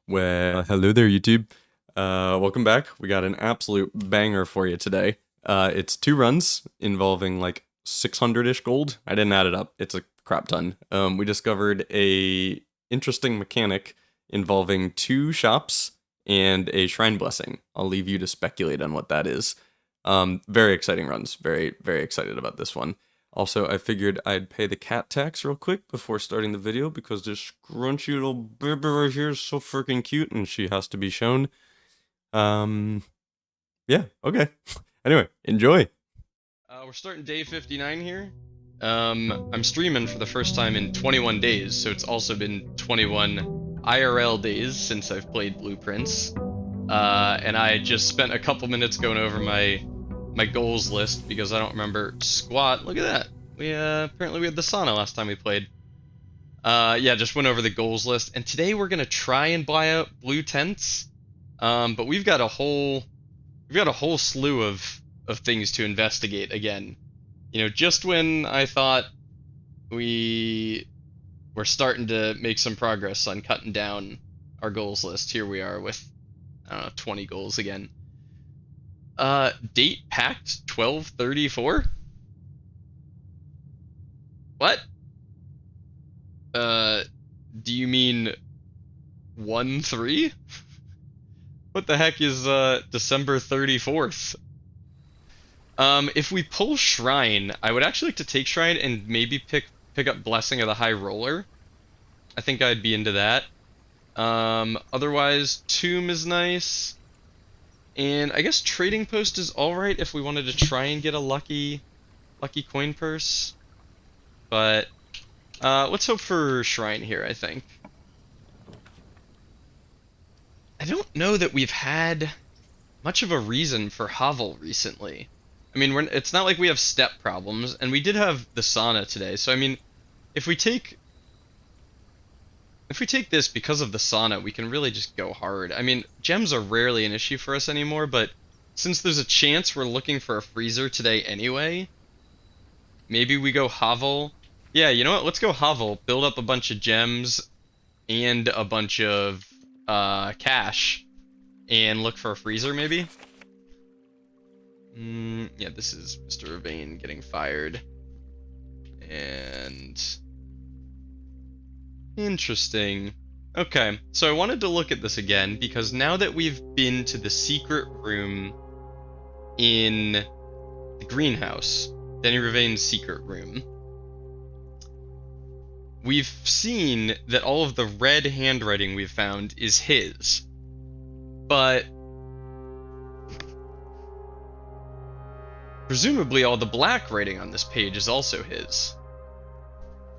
Hello there, YouTube. Welcome back. We got an absolute banger for you today. It's two runs involving like 600-ish gold. I didn't add it up. It's a crap ton. We discovered a interesting mechanic involving two shops and a shrine blessing. I'll leave you to speculate on what that is. Very exciting runs. Very, very excited about this one. Also, I figured I'd pay the cat tax real quick before starting the video because this scrunchy little baby right here is so freaking cute and she has to be shown. Um, yeah, okay. Anyway, enjoy. We're starting day 59 here. I'm streaming for the first time in 21 days, so it's also been 21 IRL days since I've played Blueprints. And I just spent a couple minutes going over my goals list because I don't remember squat. Look at that. We apparently we had the sauna last time we played. Yeah, just went over the goals list, and today we're gonna try and buy out blue tents. But we've got a whole slew of things to investigate again. You know, just when I thought we were starting to make some progress on cutting down our goals list, here we are with, I don't know, 20 goals again. Date packed 1234? What? Do you mean 1-3? What the heck is, December 34th? If we pull Shrine, I would actually like to take Shrine and maybe pick up Blessing of the High Roller. I think I'd be into that. Otherwise, Tomb is nice. And I guess Trading Post is alright if we wanted to try and get a lucky coin purse. But, let's hope for Shrine here, I think. I don't know that we've had much of a reason for Hovel recently. I mean, it's not like we have step problems, and we did have the sauna today, so I mean, if we take this because of the sauna, we can really just go hard. I mean, gems are rarely an issue for us anymore, but since there's a chance we're looking for a freezer today anyway, maybe we go Hovel. Yeah, you know what? Let's go Hovel, build up a bunch of gems and a bunch of cash, and look for a freezer maybe. Yeah, this is Mr. Vane getting fired. And interesting. Okay, so I wanted to look at this again because now that we've been to the secret room in the greenhouse, Denny Ravain's secret room, we've seen that all of the red handwriting we've found is his. But presumably all the black writing on this page is also his.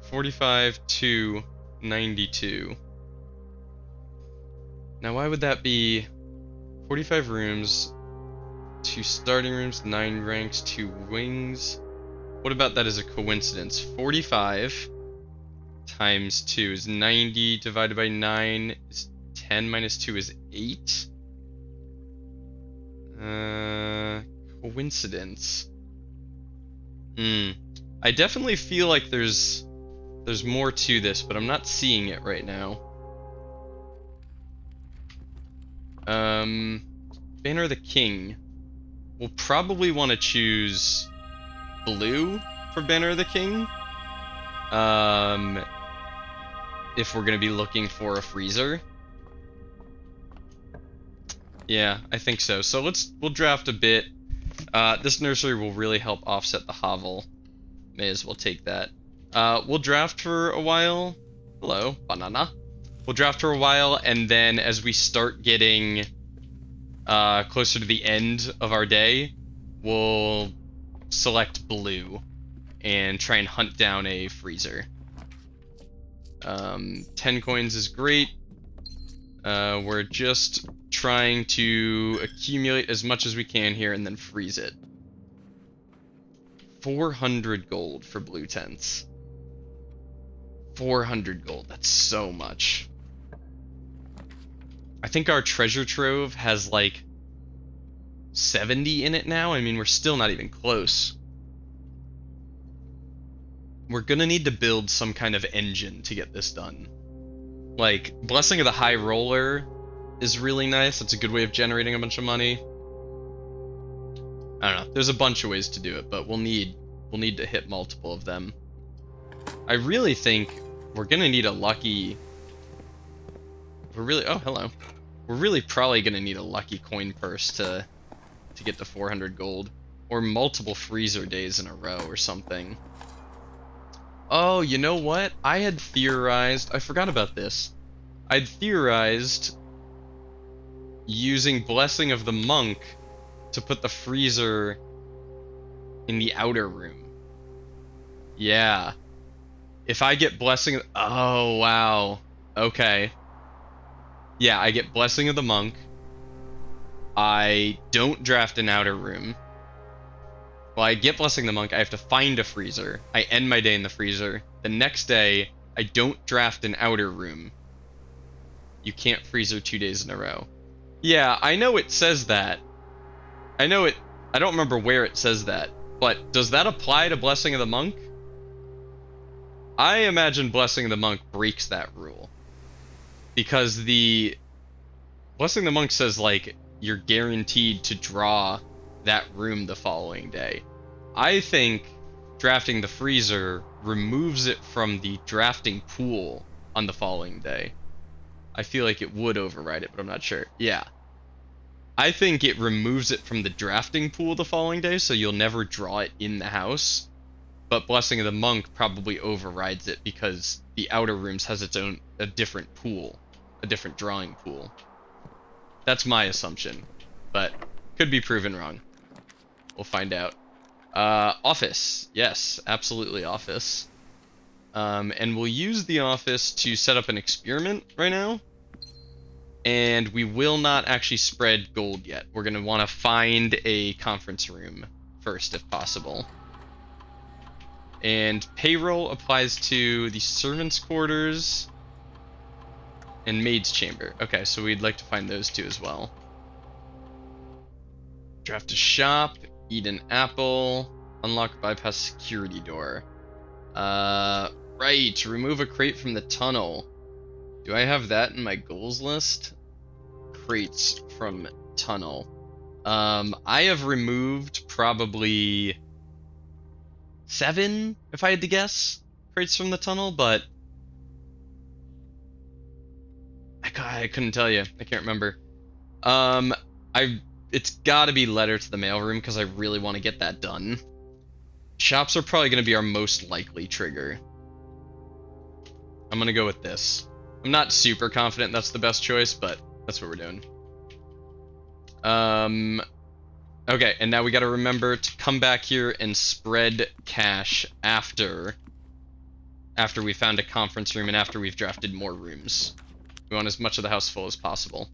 45 to 92. Now why would that be 45 rooms, 2 starting rooms, 9 ranks, 2 wings? What about that as a coincidence? 45 times 2 is 90, divided by 9 is 10, minus 2 is 8. Coincidence. I definitely feel like there's more to this, but I'm not seeing it right now. Banner of the King. We'll probably want to choose blue for Banner of the King. If we're gonna be looking for a freezer. Yeah, I think so. So we'll draft a bit. This nursery will really help offset the hovel. May as well take that. We'll draft for a while. Hello, banana. We'll draft for a while, and then as we start getting closer to the end of our day, we'll select blue and try and hunt down a freezer. 10 coins is great. We're just trying to accumulate as much as we can here and then freeze it. 400 gold for blue tents. 400 gold, that's so much. I think our treasure trove has like 70 in it now. I mean, we're still not even close. We're gonna need to build some kind of engine to get this done. Like, Blessing of the High Roller is really nice. That's a good way of generating a bunch of money. I don't know. There's a bunch of ways to do it, but we'll need to hit multiple of them. I really think we're gonna need a lucky. Oh, hello. We're really probably gonna need a lucky coin purse to get to 400 gold, or multiple freezer days in a row or something. Oh, you know what? I had theorized. I forgot about this. I'd theorized using Blessing of the Monk to put the freezer in the outer room. Yeah. If I get Blessing... Oh, wow. Okay. Yeah, I get Blessing of the Monk. I don't draft an outer room. Well, I get Blessing of the Monk. I have to find a freezer. I end my day in the freezer. The next day, I don't draft an outer room. You can't freezer 2 days in a row. Yeah, I know it says that. I know it... I don't remember where it says that. But does that apply to Blessing of the Monk? I imagine Blessing of the Monk breaks that rule. Because the... Blessing of the Monk says, like, you're guaranteed to draw that room the following day. I think drafting the freezer removes it from the drafting pool on the following day. I feel like it would override it, but I'm not sure. Yeah. I think it removes it from the drafting pool the following day, so you'll never draw it in the house. But Blessing of the Monk probably overrides it because the outer rooms has its own, a different pool, a different drawing pool. That's my assumption, but could be proven wrong. We'll find out. Office. Yes, absolutely office. And we'll use the office to set up an experiment right now. And we will not actually spread gold yet. We're going to want to find a conference room first, if possible. And payroll applies to the servants' quarters and maid's chamber. Okay, so we'd like to find those two as well. Draft a shop, eat an apple, unlock bypass security door. Right, remove a crate from the tunnel. Do I have that in my goals list? Crates from tunnel. I have removed probably 7, if I had to guess, crates from the tunnel, but I couldn't tell you. I can't remember. It's got to be letter to the mailroom because I really want to get that done. Shops are probably going to be our most likely trigger. I'm going to go with this. I'm not super confident that's the best choice, but that's what we're doing. Okay, and now we got to remember to come back here and spread cash after we found a conference room and after we've drafted more rooms. We want as much of the house full as possible.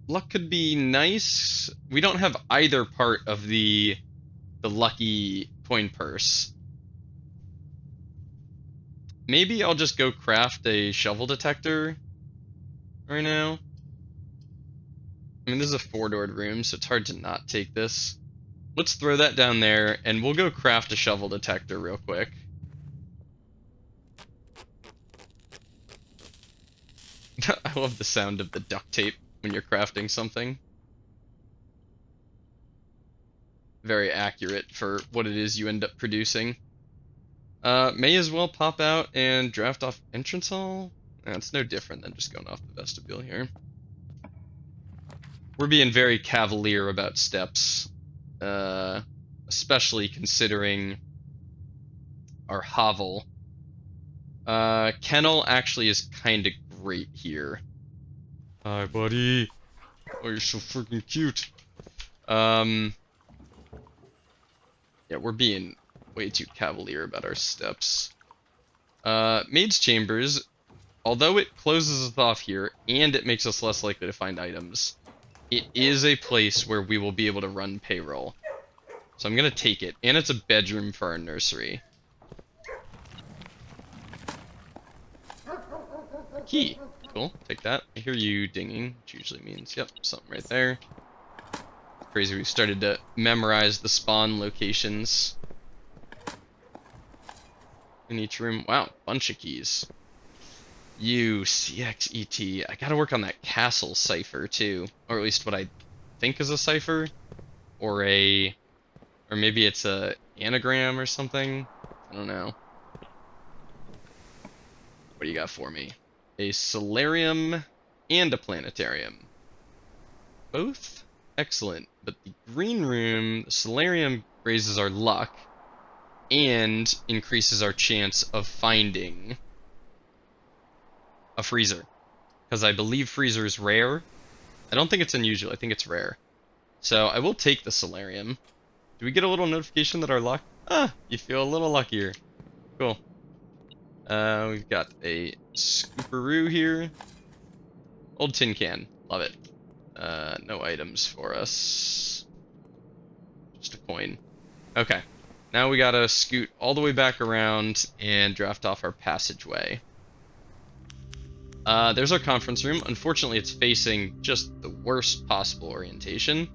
Luck could be nice. We don't have either part of the lucky coin purse. Maybe I'll just go craft a shovel detector right now. I mean, this is a 4-doored room, so it's hard to not take this. Let's throw that down there, and we'll go craft a shovel detector real quick. I love the sound of the duct tape when you're crafting something. Very accurate for what it is you end up producing. May as well pop out and draft off entrance hall. It's no different than just going off the vestibule here. We're being very cavalier about steps, especially considering our hovel. Kennel actually is kind of great here. Hi, buddy. Oh, you're so freaking cute. Yeah, we're being way too cavalier about our steps. Maid's chambers, although it closes us off here and it makes us less likely to find items, it is a place where we will be able to run payroll. So I'm gonna take it, and it's a bedroom for our nursery. Key. Cool, take that. I hear you dinging, which usually means, yep, something right there. Crazy, we started to memorize the spawn locations in each room. Wow, bunch of keys. UCXET. I gotta work on that castle cipher too, or at least what I think is a cipher, or maybe it's a anagram or something. I don't know. What do you got for me? A solarium and a planetarium. Both excellent, but the green room, the solarium raises our luck and increases our chance of finding a freezer. Because I believe freezer is rare. I don't think it's unusual, I think it's rare. So I will take the solarium. Do we get a little notification that our luck? Ah, you feel a little luckier. Cool. We've got a scooperoo here. Old tin can, love it. No items for us. Just a coin. Okay. Now we gotta scoot all the way back around and draft off our passageway. There's our conference room. Unfortunately, it's facing just the worst possible orientation.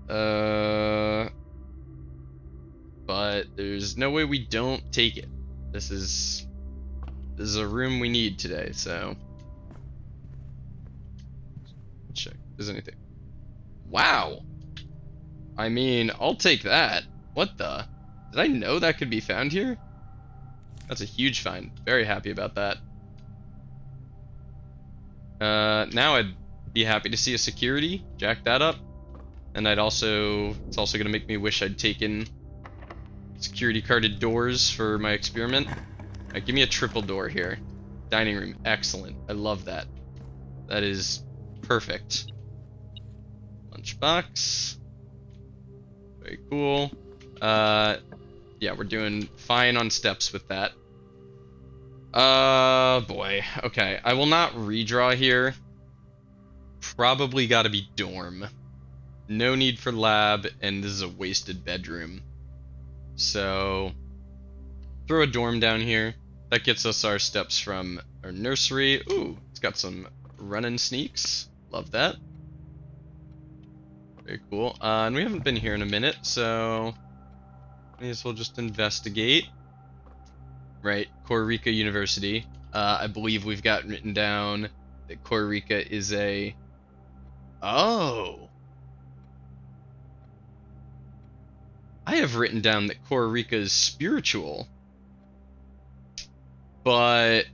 But there's no way we don't take it. This is a room we need today, so check if there's anything. Wow. I mean, I'll take that. What the? Did I know that could be found here? That's a huge find. Very happy about that. Now I'd be happy to see a security. Jack that up. And it's also gonna make me wish I'd taken security carded doors for my experiment. Alright, give me a triple door here. Dining room, excellent. I love that. That is perfect. Lunchbox. Very cool. Yeah, we're doing fine on steps with that. Boy. Okay, I will not redraw here. Probably gotta be dorm. No need for lab, and this is a wasted bedroom. So, throw a dorm down here. That gets us our steps from our nursery. Ooh, it's got some run-and sneaks. Love that. Very cool. And we haven't been here in a minute, so may as well just investigate. Right, Costa Rica University. I believe we've got written down that Costa Rica is a... Oh! I have written down that Costa Rica is spiritual. But...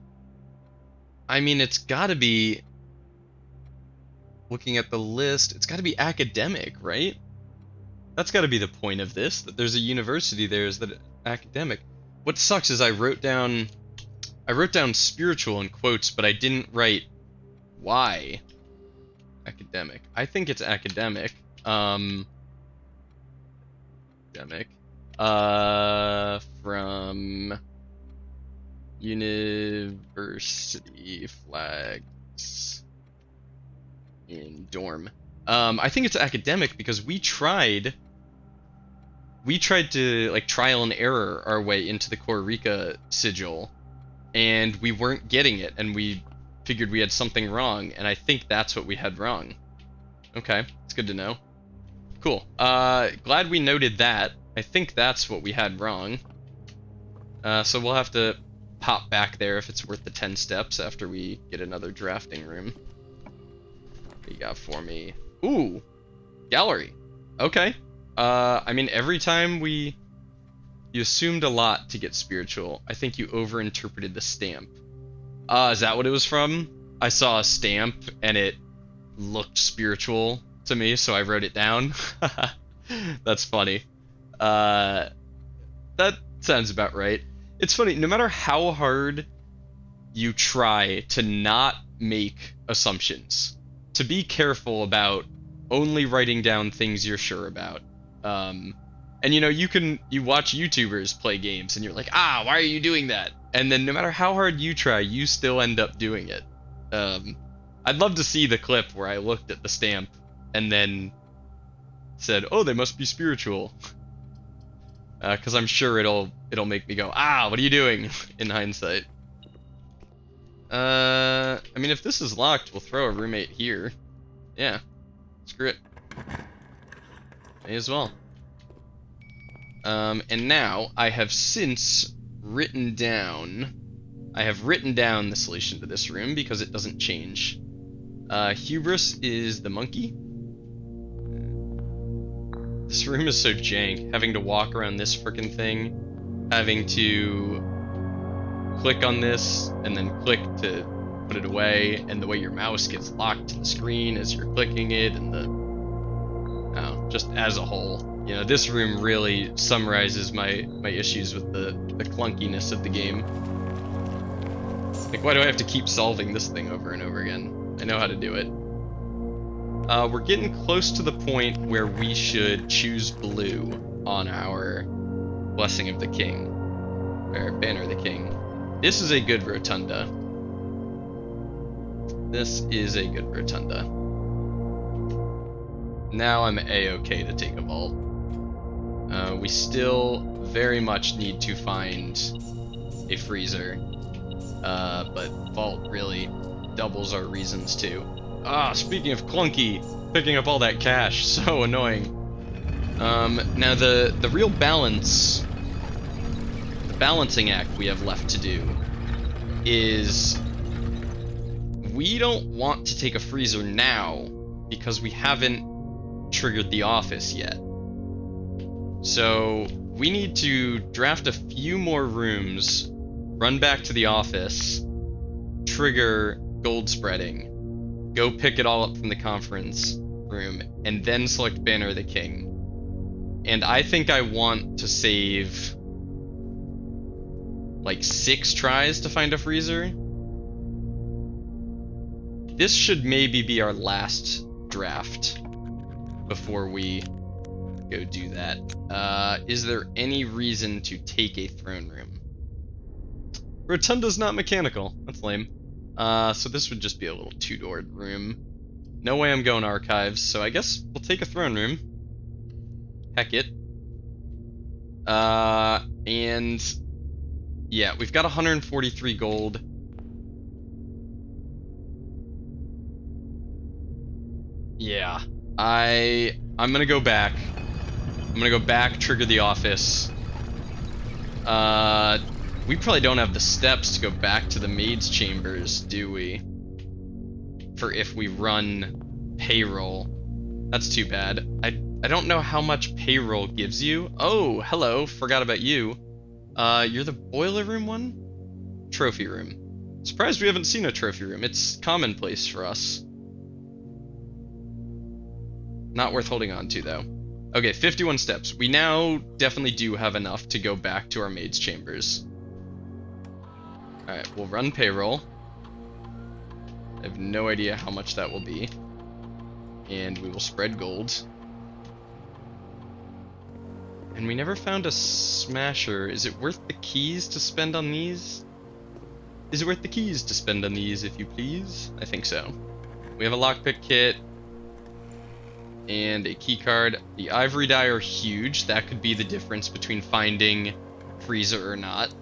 I mean, it's gotta be... Looking at the list, it's gotta be academic, right? That's gotta be the point of this, that there's a university there, is that it's academic. What sucks is I wrote down spiritual in quotes, but I didn't write why. Academic. I think it's academic. Academic. From university flags in dorm. I think it's academic because we tried to like trial and error our way into the Costa Rica sigil, and we weren't getting it, and we figured we had something wrong, and I think that's what we had wrong. Okay, it's good to know. Cool. Glad we noted that. I think that's what we had wrong. So we'll have to pop back there if it's worth the 10 steps after we get another drafting room. What you got for me? Ooh, gallery. Okay. I mean, every time you assumed a lot to get spiritual. I think you overinterpreted the stamp. Is that what it was from? I saw a stamp and it looked spiritual to me, so I wrote it down. That's funny. That sounds about right. It's funny, no matter how hard you try to not make assumptions, to be careful about only writing down things you're sure about. And you know, you watch YouTubers play games and you're like, why are you doing that? And then no matter how hard you try, you still end up doing it. I'd love to see the clip where I looked at the stamp and then said, oh, they must be spiritual. Because I'm sure it'll make me go, what are you doing? In hindsight. I mean, if this is locked, we'll throw a roommate here. Yeah, screw it. May as well. And now I have since written down I have written down the solution to this room because it doesn't change. Hubris is the monkey. This room is so jank. Having to walk around this frickin' thing, having to click on this and then click to put it away, and the way your mouse gets locked to the screen as you're clicking it, and just as a whole, you know, this room really summarizes my issues with the clunkiness of the game. Like, why do I have to keep solving this thing over and over again? I know how to do it. We're getting close to the point where we should choose blue on our Blessing of the King, or Banner of the King. This is a good rotunda. This is a good rotunda. Now I'm a-okay to take a vault. We still very much need to find a freezer, but vault really doubles our reasons too. Speaking of clunky, picking up all that cash, so annoying. Now the real balance, the balancing act we have left to do is we don't want to take a freezer now because we haven't triggered the office yet. So we need to draft a few more rooms, run back to the office, trigger gold spreading, go pick it all up from the conference room, and then select Banner of the King. And I think I want to save like 6 tries to find a freezer. This should maybe be our last draft before we go do that. Is there any reason to take a throne room? Rotunda's not mechanical. That's lame. So this would just be a little 2-doored room. No way I'm going archives, so I guess we'll take a throne room. Heck it. And yeah, we've got 143 gold. Yeah, I'm gonna go back. I'm gonna go back, trigger the office. We probably don't have the steps to go back to the maid's chambers, do we? For if we run payroll. That's too bad. I don't know how much payroll gives you. Oh, hello, forgot about you. You're the boiler room one? Trophy room. Surprised we haven't seen a trophy room. It's commonplace for us. Not worth holding on to, though. Okay, 51 steps. We now definitely do have enough to go back to our maid's chambers. Alright, we'll run payroll. I have no idea how much that will be. And we will spread gold. And we never found a smasher. Is it worth the keys to spend on these? Is it worth the keys to spend on these, if you please? I think so. We have a lockpick kit. And a key card. The ivory die are huge. That could be the difference between finding freezer or not.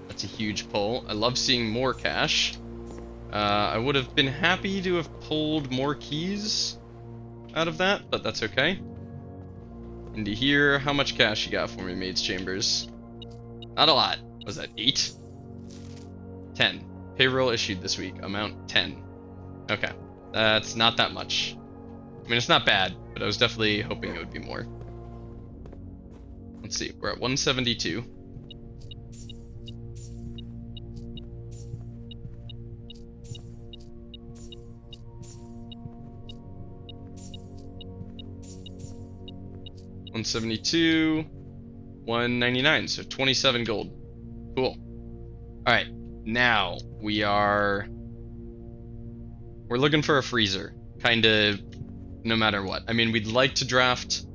That's a huge pull. I love seeing more cash. I would have been happy to have pulled more keys out of that, but that's okay. Into here, how much cash you got for me, maid's chambers? Not a lot. Was that 8? 10. Payroll issued this week. Amount 10. Okay. That's not that much. I mean, it's not bad, but I was definitely hoping it would be more. Let's see, we're at 172. $172, $199, so 27 gold. Cool. Alright, now we're looking for a freezer. Kinda no matter what. I mean, we'd like to draft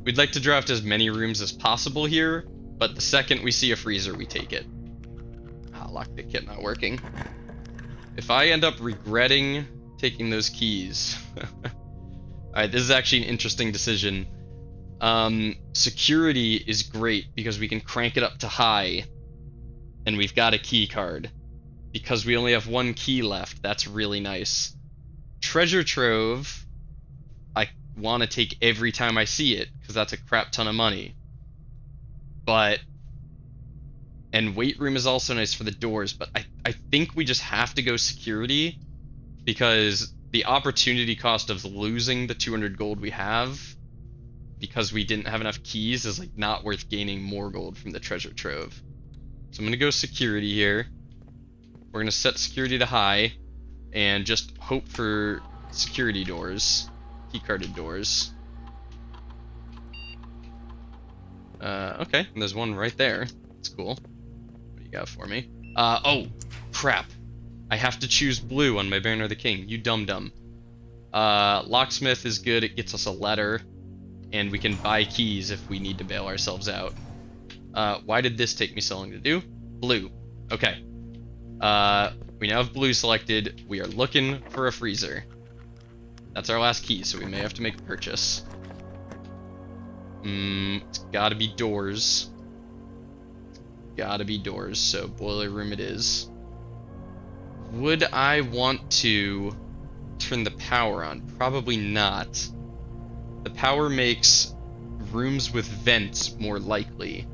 as many rooms as possible here, but the second we see a freezer, we take it. Lockpick kit not working. If I end up regretting taking those keys... Alright, this is actually an interesting decision. Security is great because we can crank it up to high, and we've got a key card. Because we only have 1 key left, that's really nice. Treasure trove, I want to take every time I see it, because that's a crap ton of money. But And weight room is also nice for the doors, but I think we just have to go security because the opportunity cost of losing the 200 gold we have because we didn't have enough keys is like not worth gaining more gold from the treasure trove. So I'm gonna go security here. We're gonna set security to high and just hope for security doors, keycarded doors. Okay, and there's one right there. That's cool. What do you got for me? Oh, crap. I have to choose blue on my Banner of the King. You dum-dum. Locksmith is good. It gets us a letter, and we can buy keys if we need to bail ourselves out. Why did this take me so long to do? Blue. Okay. We now have blue selected. We are looking for a freezer. That's our last key, so we may have to make a purchase. It's gotta be doors. Gotta be doors, so boiler room it is. Would I want to turn the power on? Probably not. The power makes rooms with vents more likely.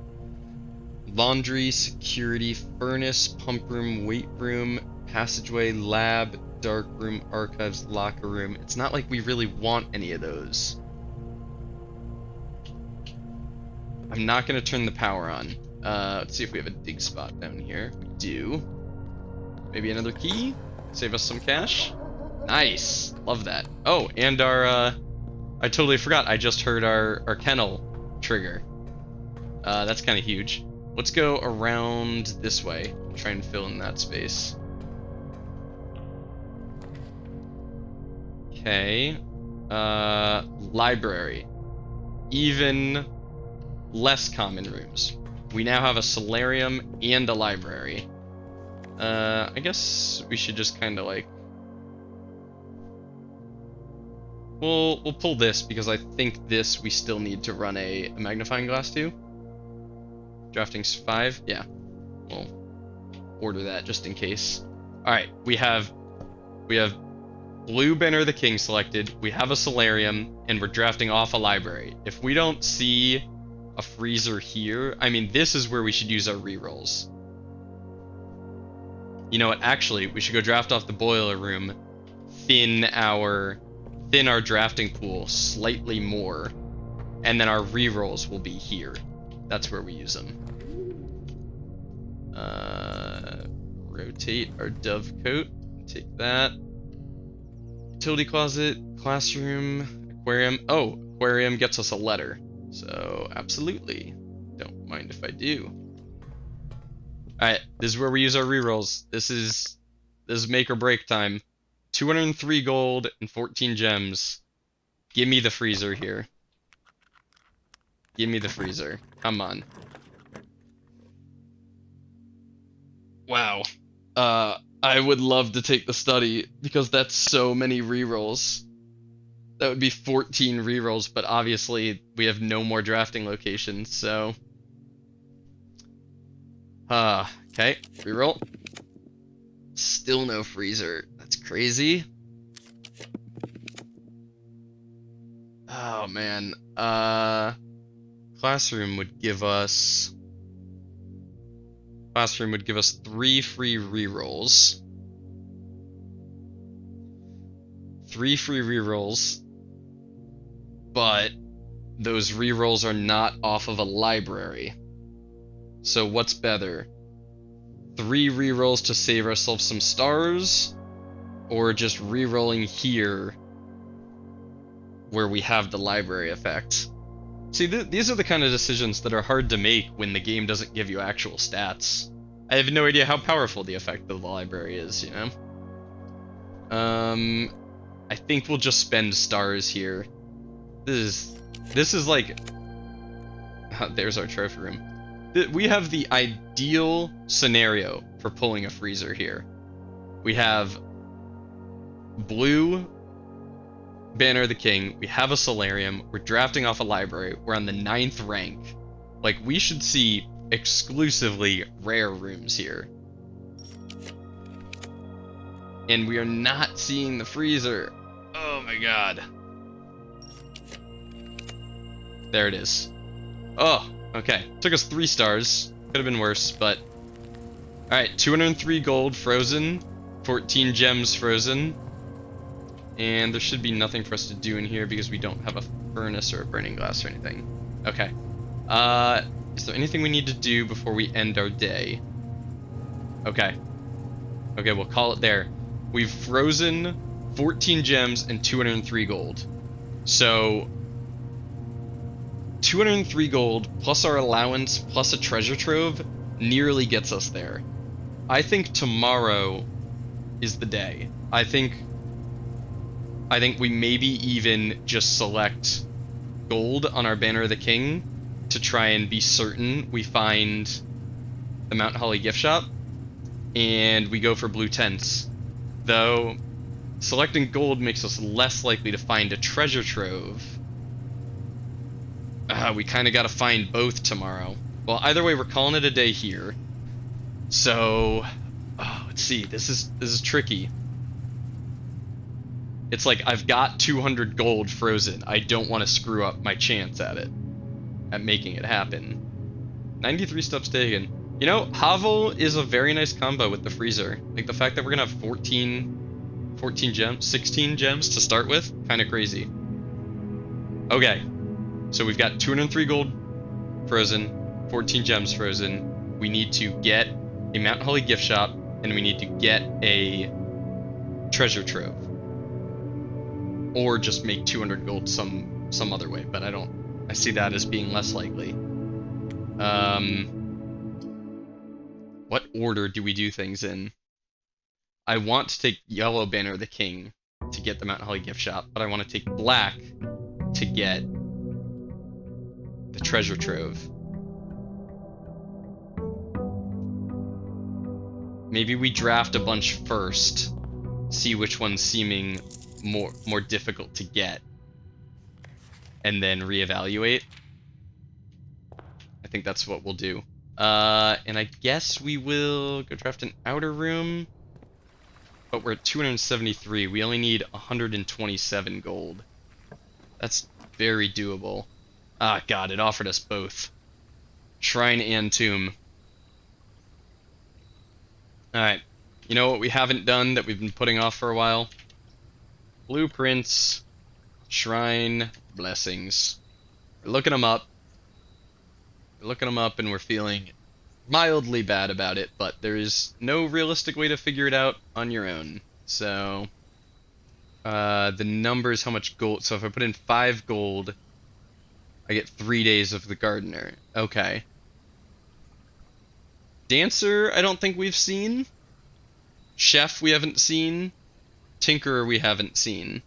Laundry, security, furnace, pump room, weight room, passageway, lab, dark room, archives, locker room. It's not like we really want any of those. I'm not going to turn the power on. Let's see if we have a dig spot down here. We do. Maybe another key? Save us some cash? Nice! Love that. Oh, and our, I totally forgot. I just heard our kennel trigger. That's kind of huge. Let's go around this way. Try and fill in that space. Okay. Library. Even less common rooms. We now have a solarium and a library. I guess we should just kind of like... We'll pull this because I think this we still need to run a magnifying glass to. Drafting's 5? Yeah. We'll order that just in case. Alright, we have blue Banner of the King selected, we have a solarium, and we're drafting off a library. If we don't see a freezer here, I mean, this is where we should use our rerolls. You know what, actually, we should go draft off the boiler room, thin our drafting pool slightly more, and then our rerolls will be here. That's where we use them. Rotate our dove coat. Take that. Utility closet, classroom, aquarium. Oh, aquarium gets us a letter. So, absolutely. Don't mind if I do. Alright, this is where we use our rerolls. This is make or break time. 203 gold and 14 gems. Give me the freezer here. Give me the freezer. Come on. Wow. I would love to take the study because that's so many rerolls. That would be 14 rerolls, but obviously we have no more drafting locations, so... okay. Reroll. Still no freezer. That's crazy. Oh, man. Classroom would give us 3 free rerolls. 3 free rerolls. But those rerolls are not off of a library. So what's better? 3 rerolls to save ourselves some stars, or just rerolling here where we have the library effect? See, these are the kind of decisions that are hard to make when the game doesn't give you actual stats. I have no idea how powerful the effect of the library is, you know? I think we'll just spend stars here. This is like... there's our trophy room. We have the ideal scenario for pulling a freezer here. We have blue Banner of the King, we have a solarium, we're drafting off a library, we're on the 9th rank. Like, we should see exclusively rare rooms here. And we are not seeing the freezer. Oh my god. There it is. Oh, okay. Took us 3 stars. Could have been worse, but Alright, 203 gold frozen, 14 gems frozen, and there should be nothing for us to do in here because we don't have a furnace or a burning glass or anything. Okay. Is there anything we need to do before we end our day? Okay. Okay, we'll call it there. We've frozen 14 gems and 203 gold. So, 203 gold plus our allowance plus a treasure trove nearly gets us there. I think tomorrow is the day. I think we maybe even just select gold on our Banner of the King to try and be certain we find the Mount Holly gift shop, and we go for blue tents. Though selecting gold makes us less likely to find a treasure trove. We kind of got to find both tomorrow. Well, either way, we're calling it a day here. So, let's see. This is tricky. It's like I've got 200 gold frozen. I don't want to screw up my chance at it, at making it happen. 93 steps taken. You know, Havel is a very nice combo with the freezer. Like the fact that we're gonna have 14 gems, 16 gems to start with, kind of crazy. Okay, so we've got 203 gold frozen, 14 gems frozen. We need to get a Mount Holly gift shop, and we need to get a treasure trove. Or just make 200 gold some other way, but I see that as being less likely. What order do we do things in? I want to take yellow Banner of the King to get the Mount Holly gift shop, but I want to take black to get the treasure trove. Maybe we draft a bunch first, see which one's seeming more difficult to get, and then reevaluate. I think that's what we'll do. And I guess we will go draft an outer room, but we're at 273. We only need 127 gold. That's very doable. Ah, God, it offered us both. Shrine and tomb. Alright, you know what we haven't done that we've been putting off for a while? Blueprints, shrine, blessings. We're looking them up. We're looking them up and we're feeling mildly bad about it, but there is no realistic way to figure it out on your own. So, the number is how much gold. So if I put in 5 gold, I get 3 days of the gardener. Okay. Dancer, I don't think we've seen. Chef, we haven't seen. Tinkerer, we haven't seen.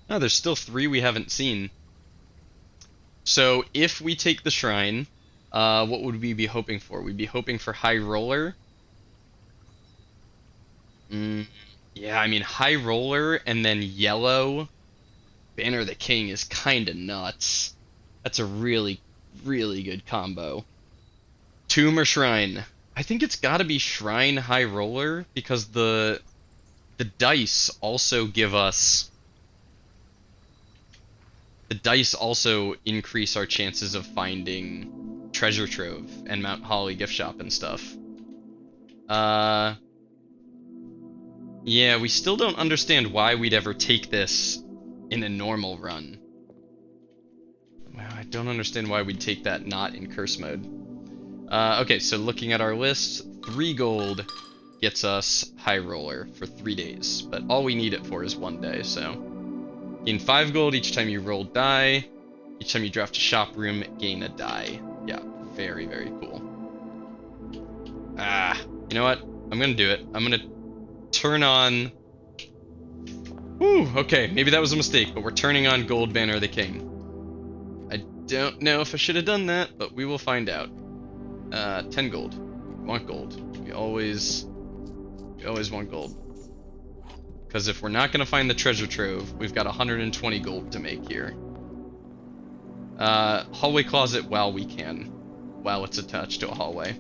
Oh, there's still 3 we haven't seen. So, if we take the shrine, what would we be hoping for? We'd be hoping for High Roller. Yeah, I mean, High Roller and then yellow Banner of the King is kinda nuts. That's a really, really good combo. Tomb or Shrine? I think it's gotta be Shrine High Roller, because the dice also give us... The dice also increase our chances of finding treasure trove and Mount Holly gift shop and stuff. Yeah, we still don't understand why we'd ever take this in a normal run. I don't understand why we'd take that not in curse mode. Okay, so looking at our list, 3 gold gets us High Roller for 3 days, but all we need it for is 1 day, so... Gain 5 gold each time you roll die. Each time you draft a shop room, gain a die. Yeah, very, very cool. You know what? I'm gonna do it. I'm gonna turn on... Whew, okay, maybe that was a mistake, but we're turning on Gold Banner of the King. I don't know if I should have done that, but we will find out. 10 gold. We want gold. We always want gold. Because if we're not going to find the treasure trove, we've got 120 gold to make here. Hallway closet while we can. While it's attached to a hallway.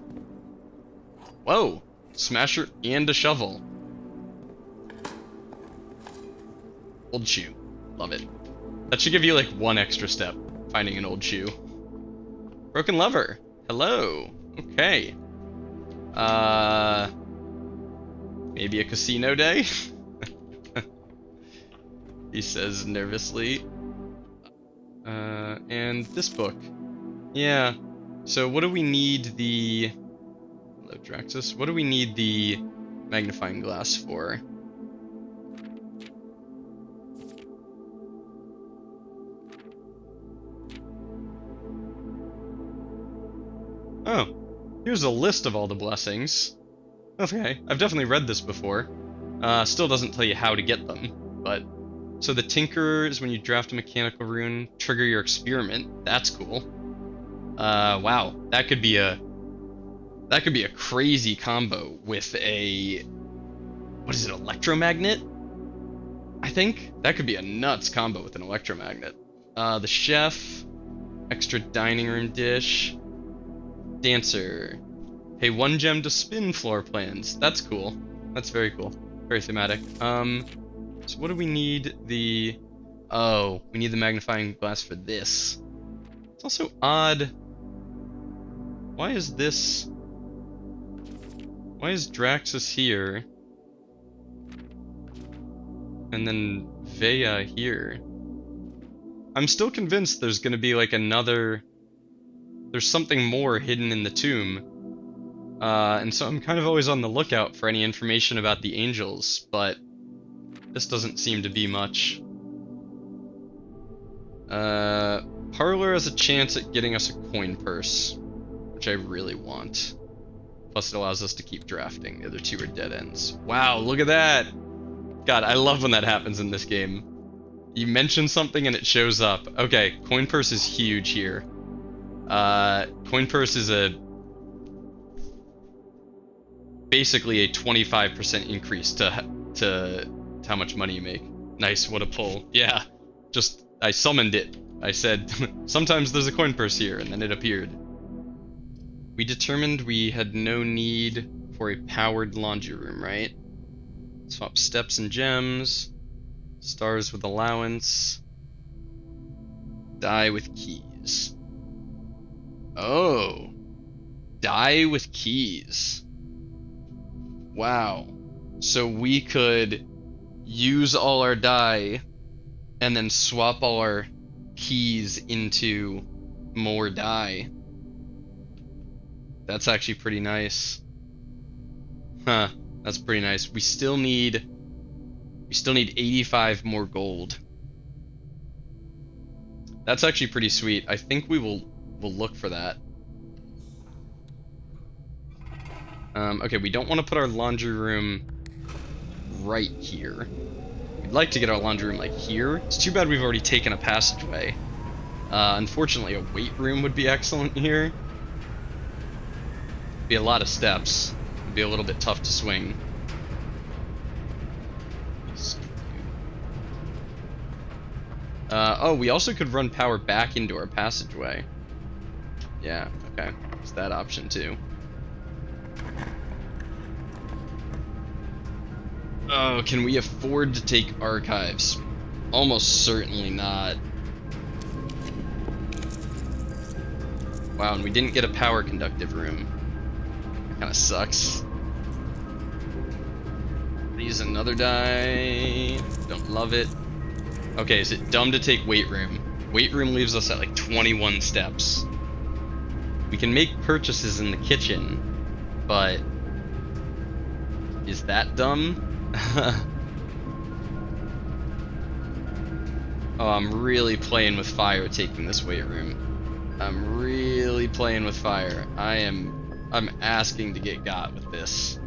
Whoa! Smasher and a shovel. Old shoe. Love it. That should give you like 1 extra step, finding an old shoe. Broken lever. Hello. Okay. Maybe a casino day? He says nervously. And this book. Yeah. So what do we need the... Hello, Draxus. What do we need the magnifying glass for? Oh, here's a list of all the blessings. Okay, I've definitely read this before. Still doesn't tell you how to get them, but... So the Tinker is when you draft a mechanical rune, trigger your experiment. That's cool. Wow, that could be a crazy combo with a... What is it, electromagnet? I think? That could be a nuts combo with an electromagnet. The Chef, extra dining room dish, Dancer. Pay 1 gem to spin floor plans. That's cool. That's very cool. Very thematic. So what do we need the... Oh, we need the magnifying glass for this. It's also odd. Why is this... Why is Draxus here? And then Vea here? I'm still convinced there's gonna be like another... There's something more hidden in the tomb. And so I'm kind of always on the lookout for any information about the angels, but this doesn't seem to be much. Parlor has a chance at getting us a coin purse, which I really want. Plus it allows us to keep drafting. The other two are dead ends. Wow, look at that! God, I love when that happens in this game. You mention something and it shows up. Okay, coin purse is huge here. Coin purse is basically a 25% increase to how much money you make. Nice, what a pull. Yeah, just, I summoned it. I said, sometimes there's a coin purse here, and then it appeared. We determined we had no need for a powered laundry room, right? Swap steps and gems. Stars with allowance. Die with keys. Oh. Die with keys. Wow. So we could use all our die and then swap all our keys into more die. That's actually pretty nice. Huh, that's pretty nice. We still need 85 more gold. That's actually pretty sweet. I think we'll look for that. Okay, we don't want to put our laundry room right here. We'd like to get our laundry room like here. It's too bad we've already taken a passageway. Unfortunately, a weight room would be excellent here. Be a lot of steps. It'd be a little bit tough to swing. Oh, we also could run power back into our passageway. Yeah, okay. There's that option too. Oh, can we afford to take archives? Almost certainly not. Wow, and we didn't get a power conductive room. Kinda sucks. Use another die. Don't love it. Okay, is it dumb to take weight room? Weight room leaves us at like 21 steps. We can make purchases in the kitchen, but is that dumb? Oh, I'm really playing with fire taking this weight room. I'm really playing with fire. I'm asking to get got with this.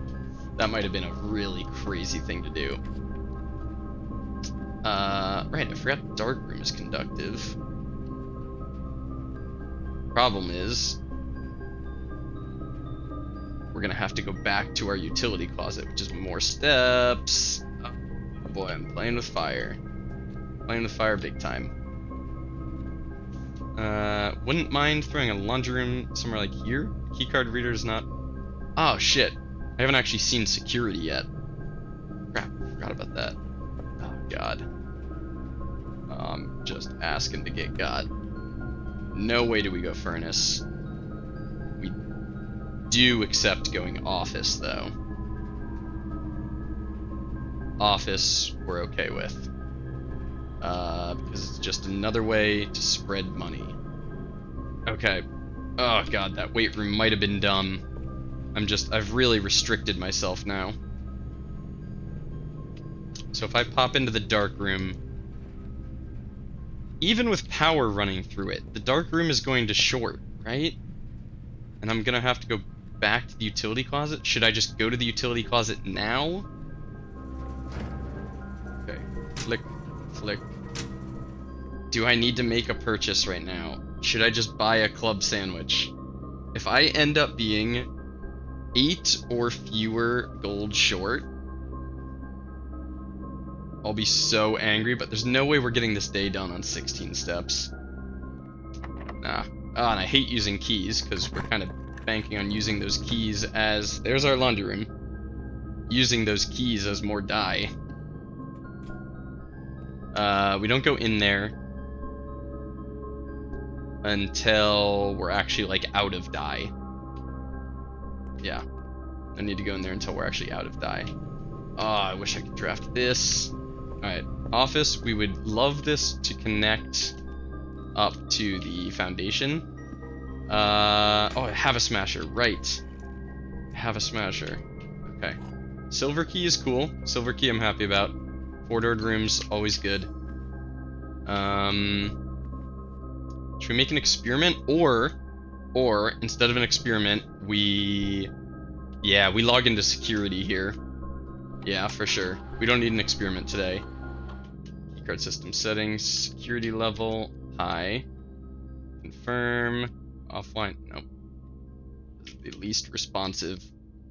That might have been a really crazy thing to do. Right, I forgot dark room is conductive. Problem is, we're gonna have to go back to our utility closet, which is more steps. Oh boy, I'm playing with fire. Playing with fire big time. Wouldn't mind throwing a laundry room somewhere like here. Keycard reader is not... Oh shit, I haven't actually seen security yet. Crap, I forgot about that. Oh god. I'm just asking to get got. No way do we go furnace. do accept going office, though. Office, we're okay with. Because it's just another way to spread money. Okay. Oh god, that weight room might have been dumb. I've really restricted myself now. So if I pop into the dark room, even with power running through it, the dark room is going to short, right? And I'm gonna have to go back to the utility closet. Should I just go to the utility closet now? Okay, flick, flick. Do I need to make a purchase right now? Should I just buy a club sandwich? If I end up being 8 or fewer gold short, I'll be so angry, but there's no way we're getting this day done on 16 steps. Nah. Oh, and I hate using keys, because we're kind of banking on using those keys as... There's our laundry room. Using those keys as more dye. We don't go in there until we're actually, like, out of dye. Yeah. I need to go in there until we're actually out of dye. Oh, I wish I could draft this. Alright, office, we would love this to connect up to the foundation. Oh, I have a smasher, right. I have a smasher. Okay. Silver key is cool. Silver key I'm happy about. 4-doored rooms, always good. Should we make an experiment? Or, instead of an experiment, we log into security here. Yeah, for sure. We don't need an experiment today. Keycard system settings, security level, high. Confirm, offline, nope. This is the least responsive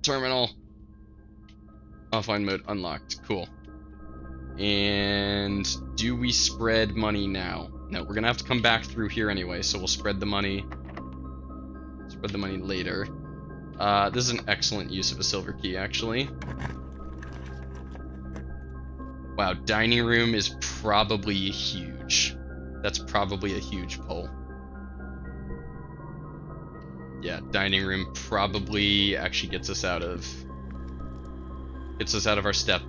terminal. Offline mode unlocked, cool. And do we spread money now? No, we're gonna have to come back through here anyway, so we'll spread the money. Spread the money later. This is an excellent use of a silver key, actually. Wow, dining room is probably huge. That's probably a huge pull. Yeah, dining room probably actually gets us out of our step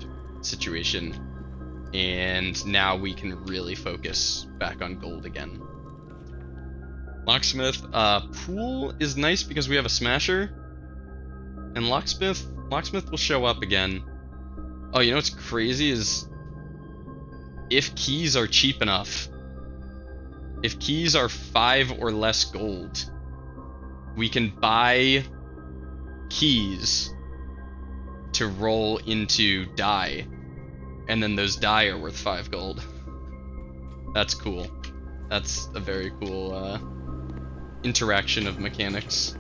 situation. And now we can really focus back on gold again. Locksmith, pool is nice because we have a smasher. And locksmith will show up again. Oh, you know what's crazy is if keys are cheap enough, if keys are 5 or less gold, we can buy keys to roll into dye, and then those dye are worth 5 gold. That's cool. That's a very cool interaction of mechanics.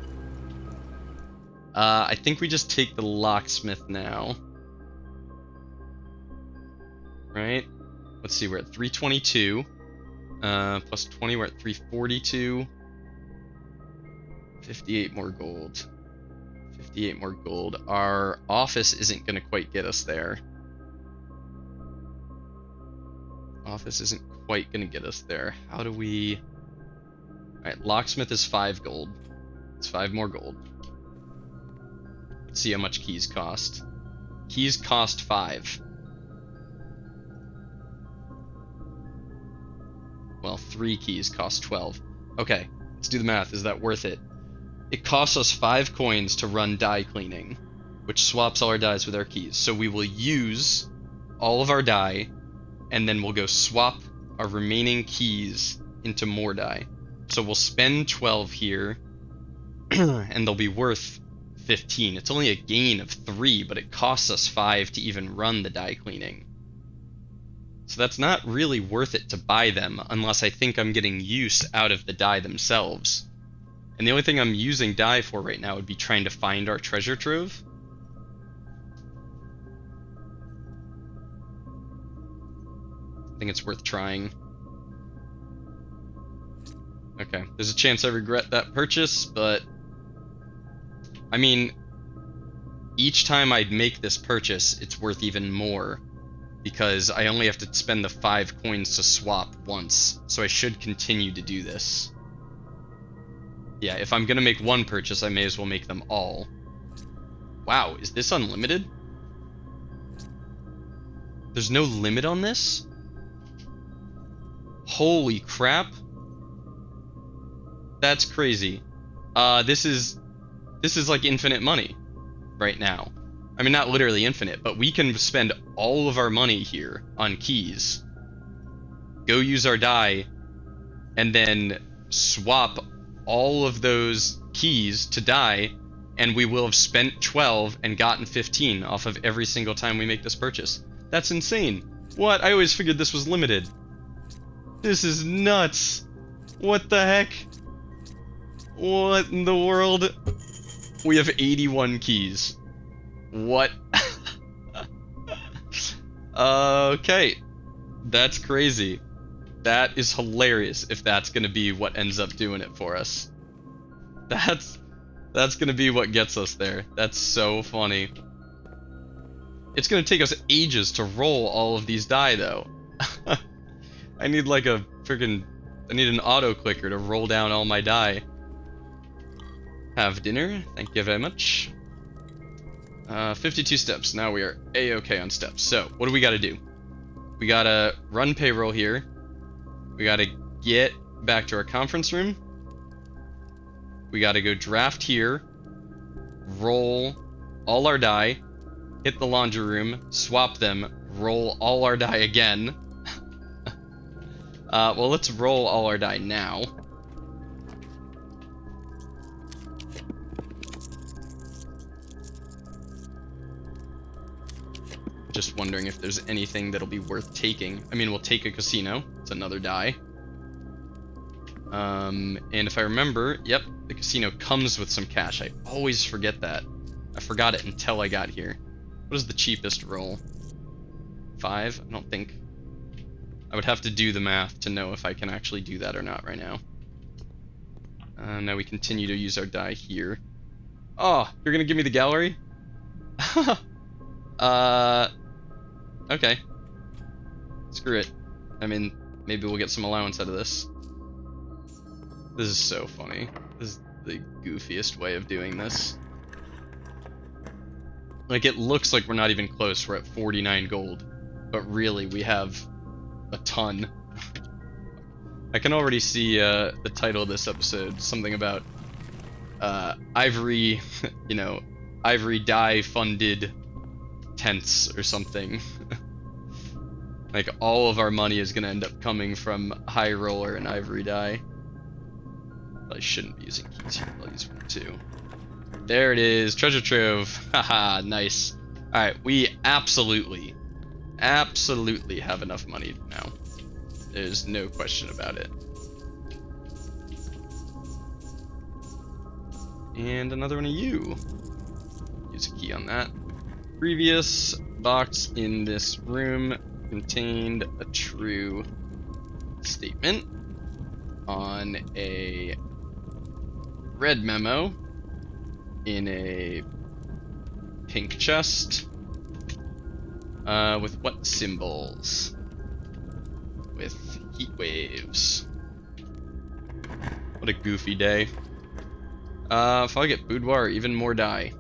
I think we just take the locksmith now. Right? Let's see, we're at 322. Plus 20, we're at 342. 58 more gold. 58 more gold. Our office isn't going to quite get us there. Office isn't quite going to get us there. How do we... Alright, locksmith is 5 gold. It's 5 more gold. Let's see how much keys cost. Keys cost 5. Well, 3 keys cost 12. Okay, let's do the math. Is that worth it? It costs us 5 coins to run dye cleaning, which swaps all our dyes with our keys. So we will use all of our dye, and then we'll go swap our remaining keys into more dye. So we'll spend 12 here, and they'll be worth 15. It's only a gain of 3, but it costs us 5 to even run the dye cleaning. So that's not really worth it to buy them, unless I think I'm getting use out of the dye themselves. And the only thing I'm using dye for right now would be trying to find our treasure trove. I think it's worth trying. Okay, there's a chance I regret that purchase, but... I mean, each time I'd make this purchase, it's worth even more. Because I only have to spend the 5 coins to swap once, so I should continue to do this. Yeah, if I'm gonna make one purchase, I may as well make them all. Wow, is this unlimited? There's no limit on this? Holy crap. That's crazy. This is like infinite money right now. I mean, not literally infinite, but we can spend all of our money here on keys. Go use our die, and then swap all of those keys to die, and we will have spent 12 and gotten 15 off of every single time we make this purchase. That's insane. What? I always figured this was limited. This is nuts. What the heck? What in the world? We have 81 keys. What? Okay. That's crazy. That is hilarious if that's gonna be what ends up doing it for us. That's gonna be what gets us there. That's so funny. It's gonna take us ages to roll all of these die though. I need like a freaking... I need an auto clicker to roll down all my die. Have dinner, thank you very much. 52 steps, now we are A-okay on steps. So, what do we gotta do? We gotta run payroll here. We gotta get back to our conference room. We gotta go draft here. Roll all our die. Hit the laundry room, swap them, roll all our die again. Well, let's roll all our die now. Just wondering if there's anything that'll be worth taking. I mean, we'll take a casino. It's another die. And if I remember, yep, the casino comes with some cash. I always forget that. I forgot it until I got here. What is the cheapest roll? 5? I don't think... I would have to do the math to know if I can actually do that or not right now. Now we continue to use our die here. Oh, you're gonna give me the gallery? Okay. Screw it. I mean, maybe we'll get some allowance out of this. This is so funny. This is the goofiest way of doing this. Like, it looks like we're not even close. We're at 49 gold. But really, we have a ton. I can already see the title of this episode. Something about Ivory, you know, Ivory die-funded tents or something. Like, all of our money is going to end up coming from High Roller and Ivory die. I shouldn't be using keys here. I'll use one too. There it is. Treasure trove. Haha, nice. Alright, we absolutely have enough money now. There's no question about it. And another one of you. Use a key on that. Previous box in this room contained a true statement on a red memo in a pink chest. With what symbols? With heat waves. What a goofy day. If I get boudoir, even more die.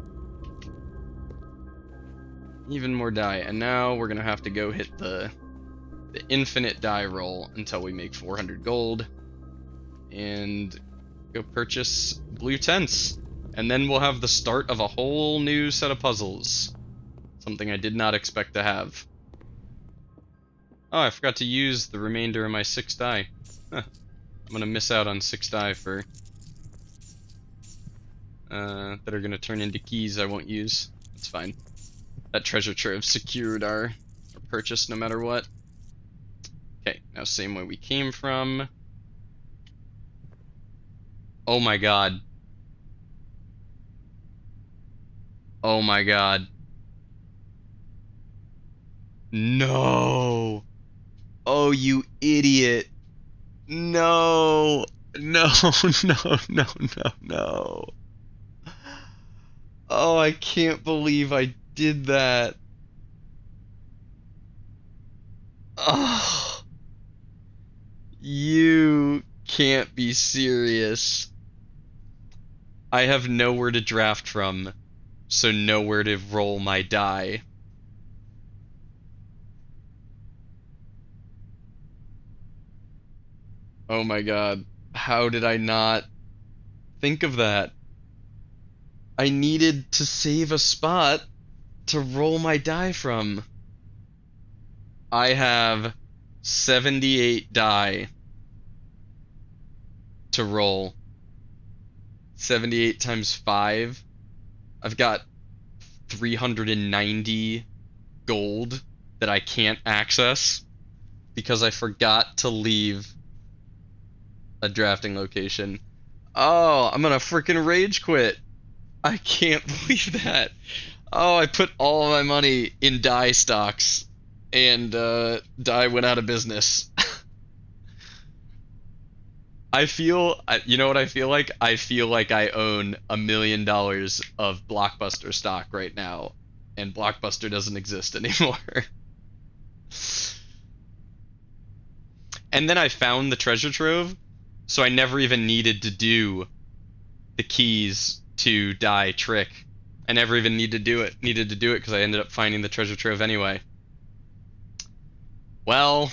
Even more die. And now we're gonna have to go hit the infinite die roll until we make 400 gold. And go purchase blue tents. And then we'll have the start of a whole new set of puzzles. Something I did not expect to have. Oh, I forgot to use the remainder of my 6 die. Huh. I'm gonna miss out on 6 die for... that are gonna turn into keys I won't use. That's fine. That treasure trove secured our purchase no matter what. Okay, now same way we came from. Oh my god. Oh my god. No. Oh, you idiot. No. No, no, no, no, no. Oh, I can't believe I did that. Oh. You can't be serious. I have nowhere to draft from, so nowhere to roll my die. Oh my god. How did I not think of that? I needed to save a spot to roll my die from. I have 78 die to roll. 78 times 5. I've got 390 gold that I can't access because I forgot to leave a drafting location. Oh, I'm gonna freaking rage quit. I can't believe that. Oh, I put all my money in die stocks and die went out of business. You know what I feel like? I feel like I own $1 million of Blockbuster stock right now, and Blockbuster doesn't exist anymore. And then I found the treasure trove, so I never even needed to do the keys to die trick. I never even needed to do it because I ended up finding the treasure trove anyway. Well,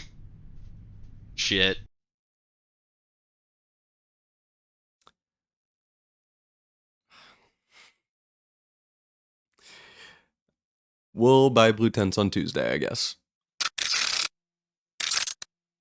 shit. We'll buy blue tents on Tuesday, I guess.